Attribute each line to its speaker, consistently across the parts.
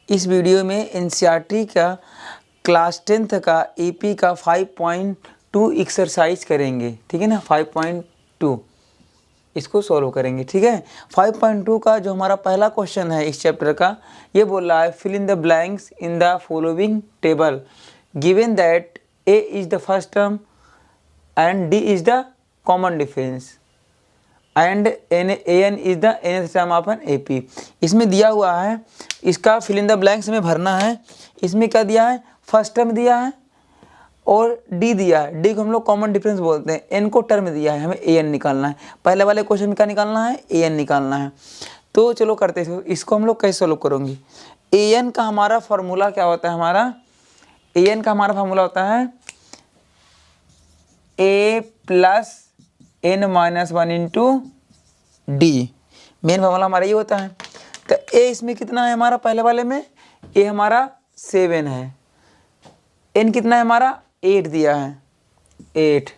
Speaker 1: इस वीडियो में एनसीईआरटी का क्लास 10th का एपी का 5.2 एक्सरसाइज करेंगे, ठीक है ना। 5.2 इसको सॉल्व करेंगे, ठीक है। 5.2 का जो हमारा पहला क्वेश्चन है इस चैप्टर का, ये बोल रहा है fill in the blanks in the following table given that a is the first term and d is the common difference and n is the nth term of an AP. इसमें दिया हुआ है, इसका फिल इन द ब्लैंक्स में भरना है। इसमें क्या दिया है, फर्स्ट टर्म दिया है और डी दिया है। डी को हम लोग कॉमन डिफरेंस बोलते हैं। एन को टर्म दिया है, हमें ए एन निकालना है। पहले वाले क्वेश्चन में क्या निकालना है, ए एन निकालना है। तो चलो करते हैं इसको। हम लोग कैसे सॉल्व करेंगे। ए एन का हमारा फॉर्मूला क्या होता है, हमारा ए एन का हमारा फार्मूला होता है A plus N minus 1 into D. Main formula हमारा ये होता है। तो ए इसमें कितना है हमारा, पहले वाले में ए हमारा 7 है, एन कितना है हमारा 8 दिया है, 8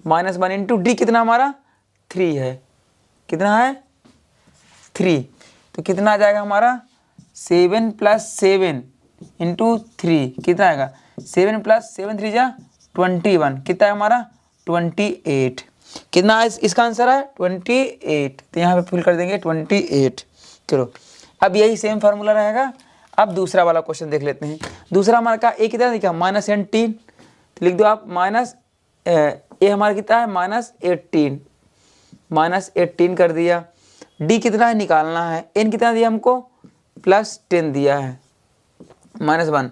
Speaker 1: माइनस 1 इंटू डी कितना हमारा 3 है, कितना है 3। तो कितना आ जाएगा हमारा 7 प्लस 7 इंटू 3 कितना आएगा, 7 प्लस 7 3 जा 21, कितना है हमारा 28। कितना है इसका आंसर है 28। तो यहाँ पे फिल कर देंगे 28। चलो अब यही सेम फार्मूला रहेगा। अब दूसरा वाला क्वेश्चन देख लेते हैं। दूसरा हमारा का ए कितना दिखा, -18। तो लिख दो आप माइनस ए हमारा कितना है -18, -18 कर दिया। डी कितना है निकालना है, एन कितना दिया हमको +10 दिया है, -1।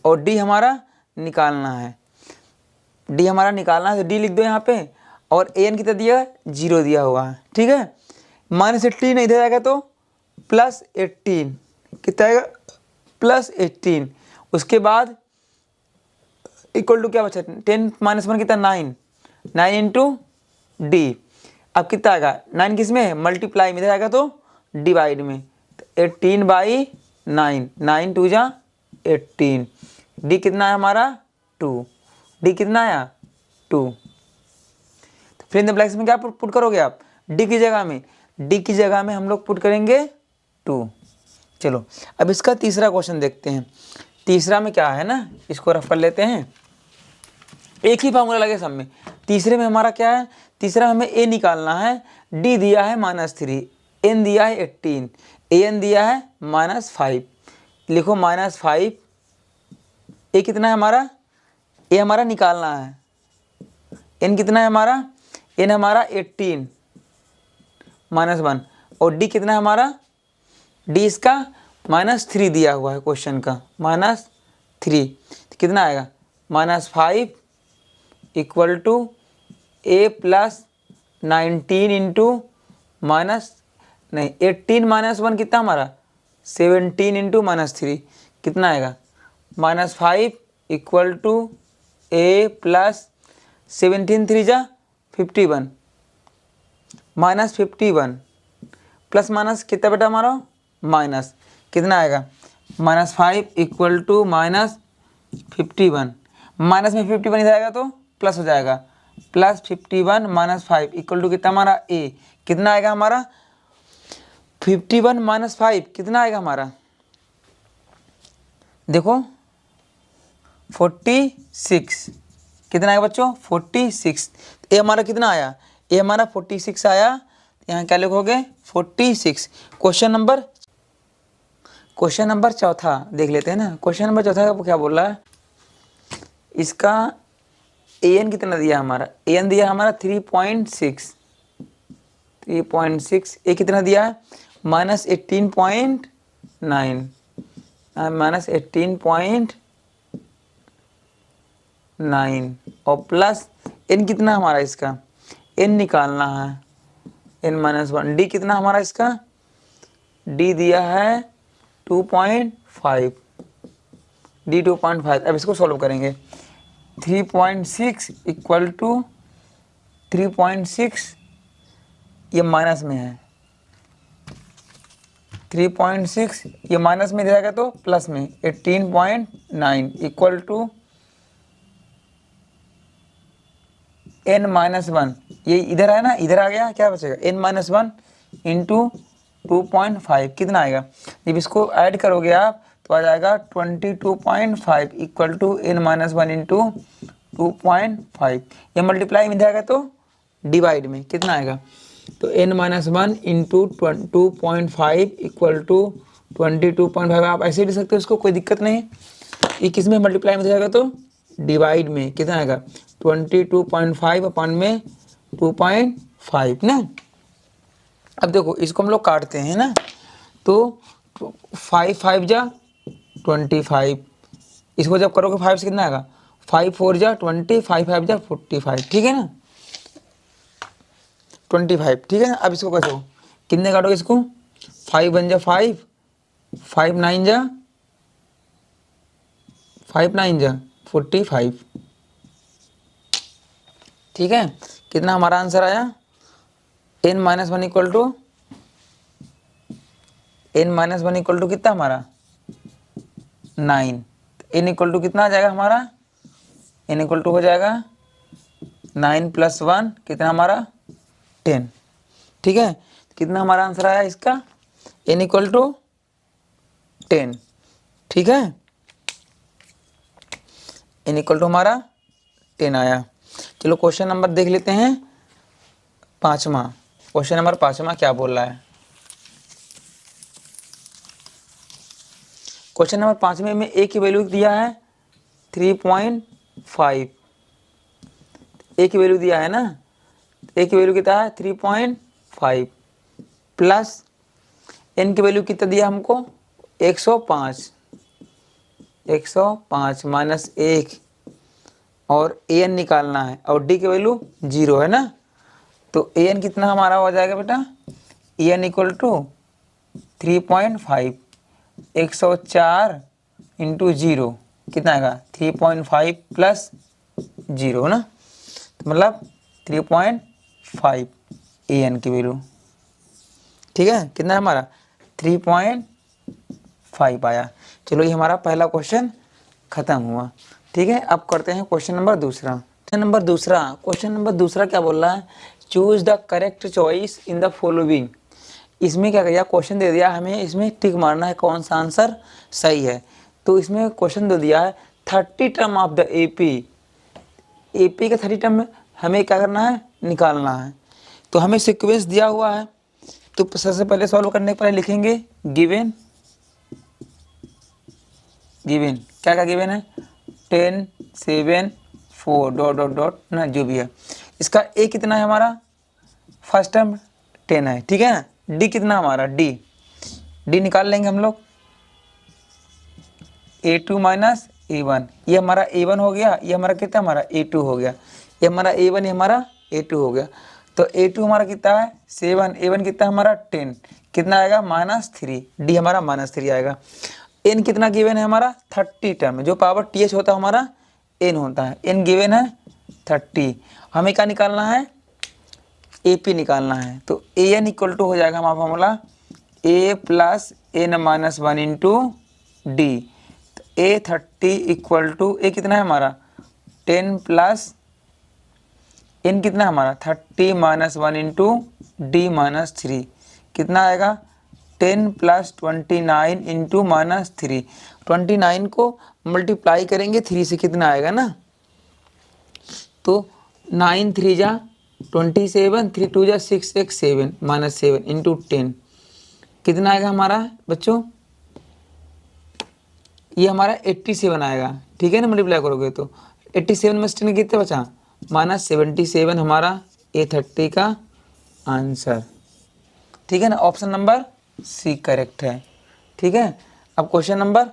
Speaker 1: और डी हमारा निकालना है, डी हमारा निकालना है। तो डी लिख दो यहाँ पे। और एन कितना दिया है 0 दिया हुआ है, ठीक है। -18 इधर आएगा तो +18 कितना आएगा +18। उसके बाद इक्वल टू क्या बचा, 10 माइनस 1 कितना 9 इंटू डी। अब कितना आएगा 9 किस में है, मल्टीप्लाई में, इधर आएगा तो डिवाइड में। तो 18/9, 9 2 जा 18। डी कितना है हमारा 2, डी कितना आया 2। तो फिर इन द ब्लैंक्स में क्या पुट करोगे आप, डी की जगह में, डी की जगह में हम लोग पुट करेंगे 2। चलो अब इसका तीसरा क्वेश्चन देखते हैं। तीसरा में क्या है ना, इसको रफ कर लेते हैं। एक ही फार्मूला लगे सब में। तीसरे में हमारा क्या है, तीसरा हमें ए निकालना है। डी दिया है -3, एन दिया है 18, ए एन दिया है -5। लिखो -5। ए कितना है हमारा, ए हमारा निकालना है। एन कितना है हमारा, एन हमारा 18 -1। और डी कितना है हमारा, डी इसका -3 दिया हुआ है क्वेश्चन का, -3। तो कितना आएगा -5 equal to a plus 19 into -18 -1 कितना हमारा 17 इंटू -3 कितना आएगा, -5 इक्वल टू ए प्लस 17 3 जा 51, -51 प्लस माइनस कितना बेटा हमारा माइनस, कितना आएगा -5 इक्वल टू -51। माइनस में 51 इधर आएगा तो प्लस हो जाएगा, +51 -5 इक्वल टू कितना हमारा ए, कितना आएगा हमारा 51 -5 कितना आएगा हमारा, देखो 46। कितना आएगा बच्चों 46। ए हमारा कितना आया, ए हमारा 46 आया। यहाँ क्या लिखोगे 46। क्वेश्चन नंबर चौथा देख लेते हैं ना। क्वेश्चन नंबर चौथा क्या बोल रहा है, इसका ए एन कितना दिया हमारा, ए एन दिया हमारा 3.6, ए कितना दिया है -18.9, -18.9 और प्लस एन कितना हमारा, इसका एन निकालना है n-1। डी कितना हमारा, इसका डी दिया है 2.5, डी 2.5। अब इसको सॉल्व करेंगे। 3.6 इक्वल टू 3.6, ये माइनस में है, 3.6 ये माइनस में जाएगा तो प्लस में 18.9 इक्वल टू n-1। ये इधर है ना, इधर आ गया, क्या बचेगा n-1 इंटू 2.5 कितना आएगा। जब इसको ऐड करोगे आप तो आ जाएगा 22.5 equal to n minus 1 into 2.5। ये मल्टीप्लाई में जाएगा तो डिवाइड में कितना आएगा, तो n minus 1 into 2.5 equal to 22.5। आप ऐसे भी सकते हो, उसको कोई दिक्कत नहीं। ये किस में मल्टीप्लाई में जाएगा तो डिवाइड में कितना आएगा 22.5 अपन में 2.5 ना। अब देखो इसको हम लोग काटते हैं ना, तो 5 5 जा 25, इसको जब करोगे 5 से कितना आएगा 5 4 जा 20, 5 5 जा 45, ठीक है ना 25, ठीक है ना। अब इसको कैसे कितने काटोगे इसको 5 1 जा 5, 5 9 जा 45, ठीक है। कितना हमारा आंसर आया n माइनस 1 इक्वल टू कितना हमारा 9। n इक्वल टू कितना आ जाएगा हमारा, n इक्वल टू हो जाएगा 9 + 1 कितना हमारा 10, ठीक है। कितना हमारा आंसर आया इसका n इक्वल टू 10, ठीक है। n इक्वल टू हमारा 10 आया। चलो क्वेश्चन नंबर देख लेते हैं 5वां। क्वेश्चन नंबर 5वां क्या बोल रहा है। क्वेश्चन नंबर 5वें में a की वैल्यू दिया है 3.5, a की वैल्यू दिया है ना, a की वैल्यू कितना है 3.5 प्लस n की वैल्यू कितना दिया हमको 105 माइनस 1 और an निकालना है और d की वैल्यू 0 है ना। तो an कितना हमारा हो जाएगा बेटा, an इक्वल टू 3.5 104 इंटू 0 कितना आएगा 3.5 प्लस 0 ना, तो मतलब 3.5 an की वैल्यू, ठीक है। कितना है हमारा 3.5 आया। चलो ये हमारा पहला क्वेश्चन खत्म हुआ, ठीक है। अब करते हैं क्वेश्चन नंबर दूसरा। क्वेश्चन नंबर दूसरा क्या बोल रहा है, choose the correct choice in the following. इसमें क्या किया, क्वेश्चन दे दिया हमें, इसमें टिक मारना है कौन सा आंसर सही है। तो इसमें क्वेश्चन दे दिया है 30 टर्म ऑफ द एपी का 30 टर्म हमें क्या करना है निकालना है। तो हमें सीक्वेंस दिया हुआ है, तो सबसे पहले सॉल्व करने के पहले लिखेंगे गिवन क्या क्या गिवन है 10 7 4 डॉट डॉट डॉट ना जो भी है। इसका ए कितना है हमारा फर्स्ट टर्म 10 है, ठीक है ना। डी कितना हमारा डी निकाल लेंगे हम लोग A2 माइनस A1, ये हमारा A1 हो गया, ये हमारा कितना हमारा A2 हो गया, ये हमारा A1 ये हमारा A2 हो गया। तो A2 हमारा कितना है 7, A1 कितना हमारा 10, कितना आएगा -3, डी हमारा -3 आएगा। n कितना गिवन है हमारा 30 टर्म, जो पावर th होता है हमारा n होता है, n गिवन है 30। हमें क्या निकालना है AP निकालना है। तो an इक्वल टू हो जाएगा हमारा formula a plus n minus 1 into D. A30 equal to A कितना है हमारा 10 प्लस n कितना है हमारा 30 माइनस 1 इंटू डी -3 कितना आएगा 10 प्लस 29 इंटू -3। 29 को मल्टीप्लाई करेंगे 3 से कितना आएगा ना, तो 9 3 जा 27, 3 2 जा 6 1 7 -7 इंटू 10 कितना आएगा हमारा बच्चों, ये हमारा 87 आएगा, ठीक है ना। मल्टीप्लाई करोगे तो 87 में 10 कितने बचा -77 हमारा A30 का आंसर, ठीक है ना। ऑप्शन नंबर सी करेक्ट है, ठीक है। अब क्वेश्चन नंबर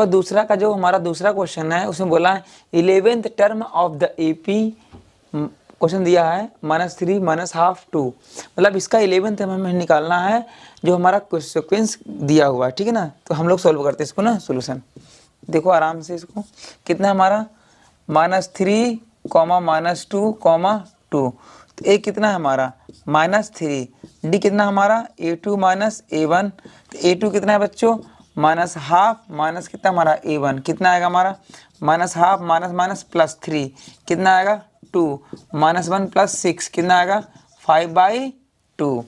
Speaker 1: दूसरा का जो हमारा दूसरा क्वेश्चन है उसमें बोला है 11th term of the AP question दिया है -3 -½ 2, मतलब इसका 11th टर्म हमें निकालना है जो हमारा सीक्वेंस दिया हुआ है, ठीक है ना। तो हम लोग सॉल्व करते हैं इसको ना, सोल्यूशन देखो आराम से। इसको कितना हमारा -3, -2, -2, तो ए कितना है हमारा -3, डी कितना हमारा A2 माइनस A1, तो A2 कितना है बच्चों -½ माइनस कितना हमारा A1 कितना आएगा हमारा -½ माइनस +3 कितना आएगा 2 -1 + 6 कितना आएगा 5/2। तो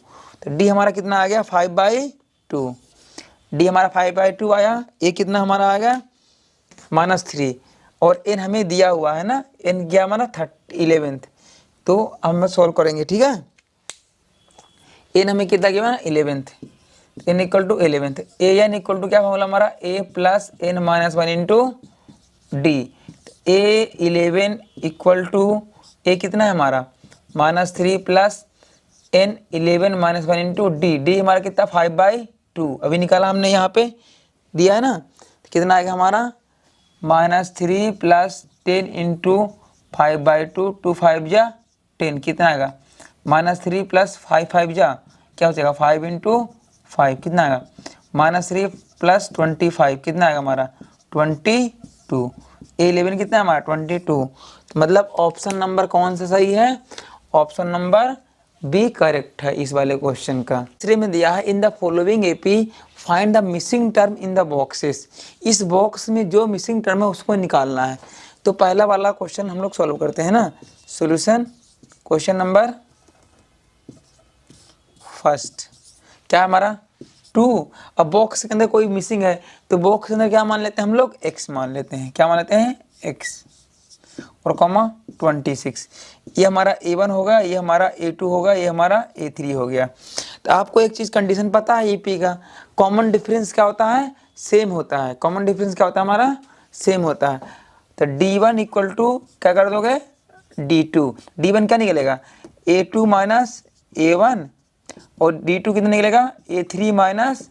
Speaker 1: डी हमारा कितना आ गया 5/2। डी हमारा 5/2 आया, ए कितना हमारा आ गया -3, और एन हमें दिया हुआ है ना, एन क्या हमारा 11th, तो हम सॉल्व करेंगे, ठीक है। एन हमें कितना गिवन है 11th, N equal to 11th, A N equal to क्या फॉर्मूला हमारा A plus N minus 1 into D, A 11 equal to A कितना है हमारा -3 plus N 11 minus 1 into D, D हमारा कितना 5/2 अभी निकाला हमने यहाँ पे दिया है ना, तो कितना आएगा हमारा -3 प्लस 10 इंटू 5/2, 2 5 जा 10, कितना आएगा -3 प्लस 5 5 जा क्या हो जाएगा 5 इंटू 5, कितना आएगा -3 प्लस 25, कितना आएगा हमारा 22, A11 कितना है हमारा 22, तो मतलब ऑप्शन नंबर कौन सा सही है, ऑप्शन नंबर बी करेक्ट है इस वाले क्वेश्चन का। तीसरे में दिया है इन the following AP find the missing term in the boxes, इस बॉक्स में जो मिसिंग टर्म है उसको निकालना है। तो पहला वाला क्वेश्चन हम लोग सॉल्व करते हैं ना, सॉल्यूशन क्वेश्चन नंबर फर्स्ट क्या है हमारा 2, अब बॉक्स के अंदर कोई मिसिंग है तो बॉक्स के अंदर क्या मान लेते हैं हम लोग x मान लेते हैं, क्या मान लेते हैं x, और कॉमा 26, ये हमारा A1 होगा, ये हमारा A2 होगा, ये हमारा A3 हो गया। तो आपको एक चीज़ कंडीशन पता है EP का, कॉमन डिफरेंस क्या होता है सेम होता है, कॉमन डिफरेंस क्या होता है हमारा सेम होता है। तो D1 इक्वल टू क्या कर दोगे D2, D1 क्या निकलेगा A2 माइनस A1, और D2 कितना निकलेगा A3 माइनस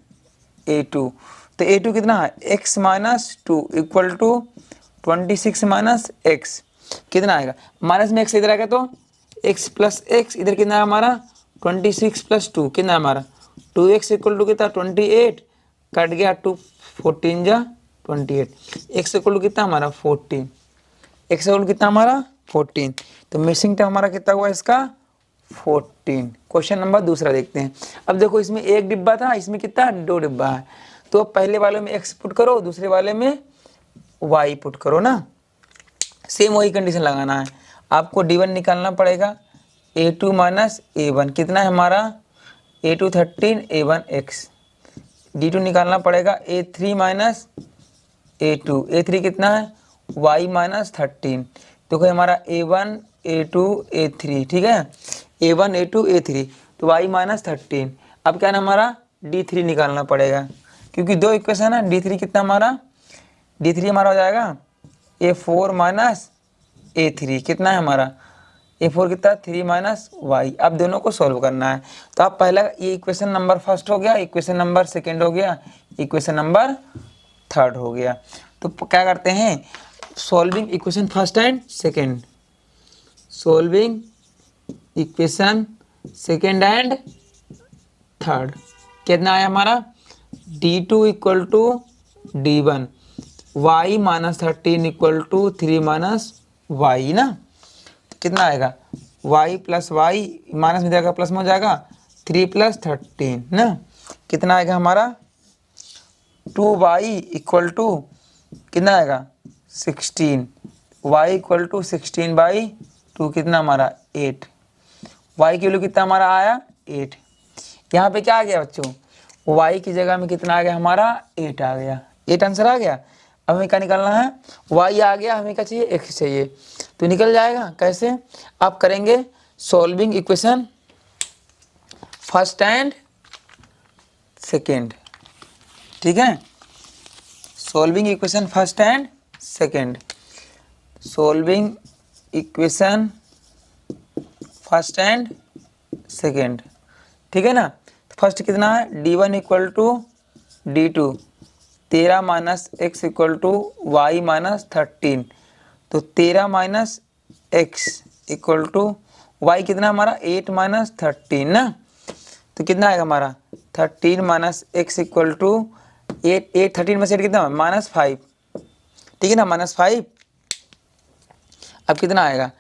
Speaker 1: A2, तो A2 कितना है x minus 2 equal to 26 minus x, कितना आएगा माइनस में x इधर आएगा तो x प्लस x, इधर कितना है हमारा 26 प्लस 2 कितना है हमारा 2x इक्वल टू कितना 28, कट गया 2 14 जा 28, x इक्वल टू कितना हमारा 14, x इक्वल कितना हमारा 14, तो मिसिंग टर्म हमारा कितना हुआ इसका 14। क्वेश्चन नंबर दूसरा देखते हैं। अब देखो इसमें एक डिब्बा था, इसमें कितना 2 डिब्बा है, तो पहले वाले में x पुट करो, दूसरे वाले में y पुट करो ना, सेम वही कंडीशन लगाना है। आपको D1 निकालना पड़ेगा A2 माइनस A1, कितना है हमारा A2 13 A1 x, D2 निकालना पड़ेगा A3 माइनस A2, A3 कितना है y माइनस 13, तो कोई हमारा A1 A2 A3, ठीक है A1 A2 A3, तो y माइनस 13। अब क्या है हमारा D3 निकालना पड़ेगा, क्योंकि 2 इक्वेशन है, D3 कितना हमारा D3 हमारा हो जाएगा A4 माइनस A3, कितना है हमारा A4 कितना 3 माइनस y। अब दोनों को सॉल्व करना है, तो आप पहला ये इक्वेशन नंबर फर्स्ट हो गया, इक्वेशन नंबर सेकेंड हो गया, इक्वेशन नंबर थर्ड हो गया। तो क्या करते हैं solving equation first and second, solving equation second and third, कितना आया हमारा D2 equal to D1, y minus 13 equal to 3 minus y ना, तो कितना आएगा y प्लस वाई माइनस में जाएगा प्लस में हो जाएगा 3 प्लस 13 ना, कितना आएगा हमारा 2y इक्वल टू कितना आएगा 16, y इक्वल टू 16/2 कितना हमारा 8, y की वैल्यू कितना हमारा आया 8। यहाँ पे क्या आ गया बच्चों y की जगह में कितना आ गया हमारा 8 आ गया, 8 आंसर आ गया। अब हमें क्या निकालना है y आ गया, हमें क्या चाहिए x चाहिए, तो निकल जाएगा। कैसे आप करेंगे solving equation first and second, ठीक है solving equation first and second, solving equation first and second, ठीक है ना। तो फर्स्ट कितना है D1 equal to D2 13 minus x equal to y minus 13, तो 13 minus x equal to y कितना हमारा 8 माइनस 13 ना, तो कितना आएगा हमारा 13 माइनस x इक्वल टू 8 13 में से 8 कितना -5, ठीक है ना -5। अब कितना आएगा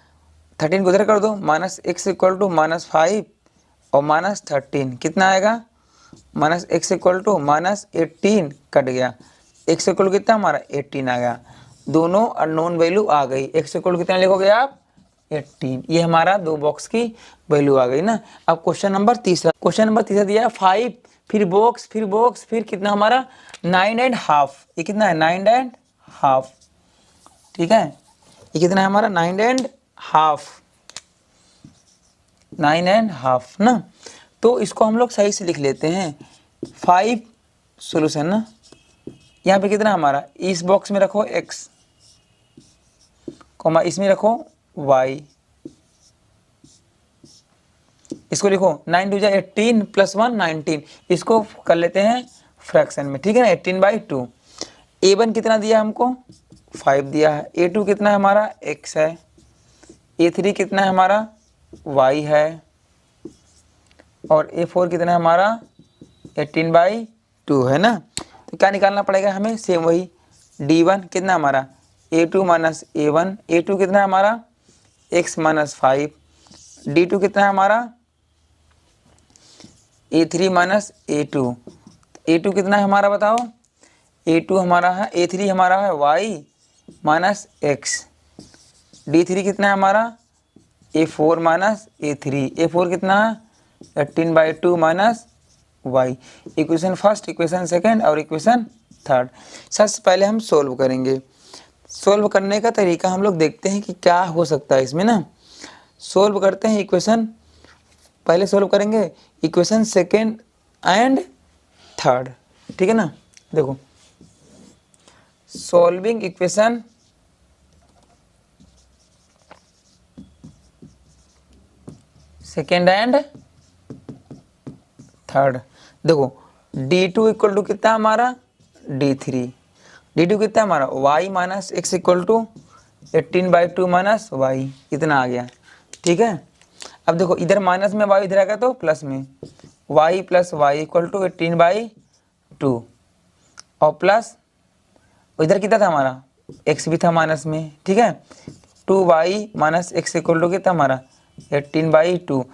Speaker 1: 13 को उधर कर दो, माइनस x इक्वल टू -5 और -13 कितना आएगा minus x equal to -18 cut गया, x इक्वल टू कितना हमारा 18 आ गया, दोनों अननोन वैल्यू आ गई। x इक्वल टू कितना लिखोगे आप 18, ये हमारा 2 बॉक्स की वैल्यू आ गई ना। अब क्वेश्चन नंबर तीसरा दिया है 5 फिर कितना हमारा 9.5, ये कितना है 9.5, ठीक है, ये कितना है हमारा 9.5 ना। तो इसको हम लोग सही से लिख लेते हैं 5 सोल्यूशन ना। यहाँ पे कितना हमारा, इस बॉक्स में रखो x, कॉमा इसमें रखो y, इसको लिखो 9 2 18 + 1 19, इसको कर लेते हैं फ्रैक्शन में, ठीक है ना, 18/2। a1 कितना दिया हमको 5 दिया है, a2 कितना है हमारा x है, a3 कितना है हमारा y है, और a4 कितना है हमारा 18/2 है ना। तो क्या निकालना पड़ेगा हमें, सेम वही, d1 कितना हमारा a2 - a1, a2 कितना है हमारा x - 5, d2 कितना है हमारा a3 - a2, a2 कितना है हमारा बताओ, a2 हमारा है, a3 हमारा है y - x, d3 कितना है हमारा a4 - a3, a4 कितना है 18/2 - y। Equation first, equation second और इक्वेशन थर्ड। सबसे पहले हम सोल्व करेंगे। सोल्व करने का तरीका हम लोग देखते हैं कि क्या हो सकता है इसमें ना। सोल्व करते हैं, इक्वेशन पहले सोल्व करेंगे, इक्वेशन सेकंड एंड थर्ड, ठीक है ना। देखो solving equation second and third. देखो d2 इक्वल टू कितना हमारा d3, d2 कितना हमारा y - x equal to 18/2 - y, इतना आ गया, ठीक है। अब देखो इधर माइनस में y इधर आ गया तो प्लस में y + y इक्वल टू 18/2, और प्लस इधर कितना था हमारा x भी था माइनस में, ठीक है, 2y - x इक्वल टू कितना हमारा 18/2।